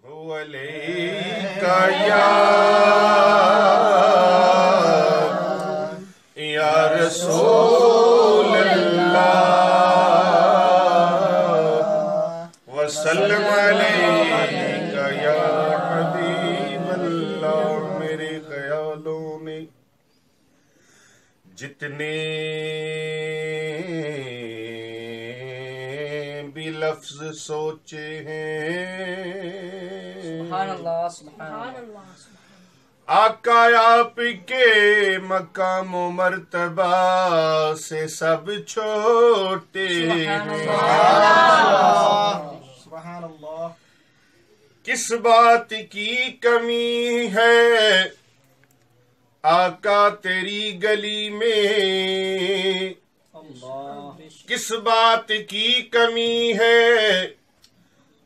अलैका या रसूल अल्लाह वसल्लम अलैका या हबीब अल्लाह। मेरे ख्यालों ने जितने भी लफ्ज सोचे हैं, सुभान अल्लाह, सुभान अल्लाह, आका आप के मकाम मर्तबा से सब छोटे हैं। सुभान अल्लाह। किस बात की कमी है आका तेरी गली में, किस बात की कमी है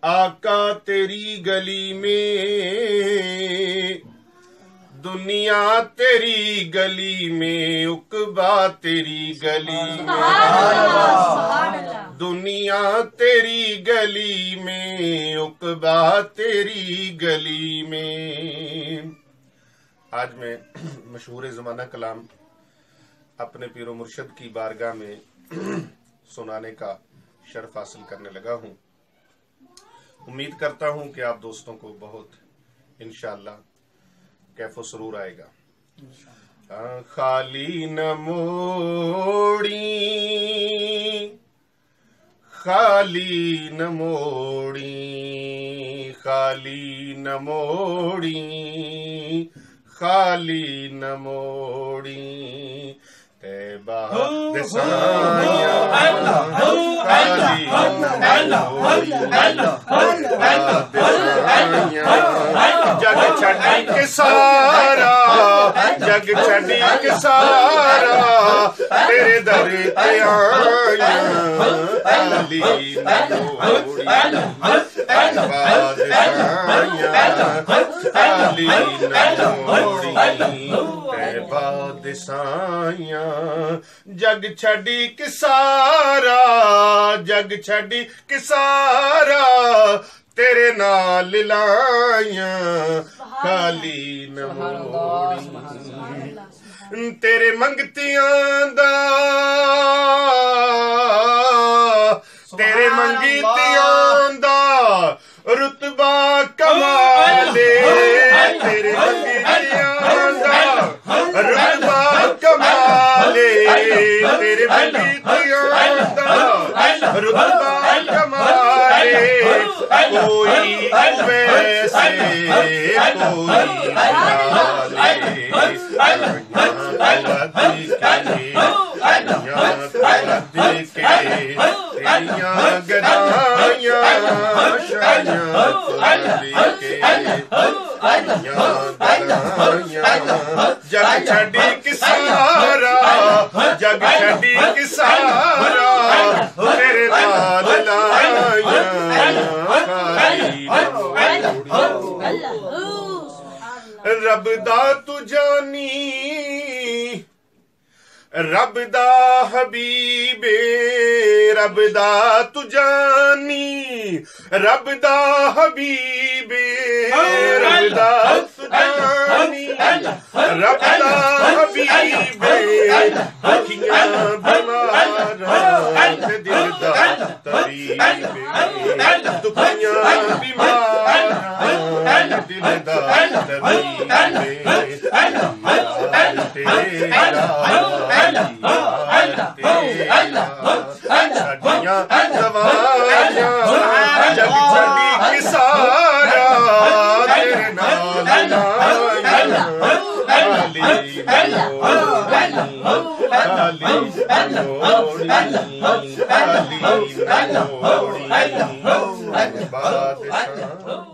आका तेरी गली में, दुनिया तेरी गली में उकबा तेरी गली में, दुनिया तेरी गली में उकबा तेरी गली में। आज मैं मशहूर ज़माना कलाम अपने पीरो मुर्शद की बारगाह में सुनाने का शर्फ हासिल करने लगा हूँ। उम्मीद करता हूँ कि आप दोस्तों को बहुत इंशाअल्लाह कैफो सरूर आएगा। खाली न मोड़ी, खाली न मोड़ी, खाली न मोड़ी, खाली न मोड़ी, तैबा दिसाया खाली जग छड़ी के सारा, जग छड़ी के सारा तेरे दर पे आया, खाली न मोड़ी, खाली न मोड़ी, तैबा दिसाया जग छड़ी के सारा, जग छड़ी के सारा तेरे नाल लाया, खाली न मोड़ी, तेरे मंगतियां दा, तेरे मंगतियां दा रुतबा कमाले, तेरे मंगतियां दा रुतबा कमाले, तेरे मंगतियां दा रुतबा कमाले, कोई वैसे कोई जग छड़ी किसारा, जग छड़ी किसारा तेरे नाल लाया, रब दा तू जानी, रब दा हबीबे, रब दा तू जानी, रब दा हबीबे, रब दा तू जानी, रब दा हबीबे, अखियां बीमारा ते दिल दा तबीबे, दुखियां बीमारा दिल दा तबीबे, छड़ियां दवाइयां जग छड़ी किसारा तेरे नाल लाया, खाली न मोड़ी, खाली न मोड़ी, खाली न मोड़ी, बादशाह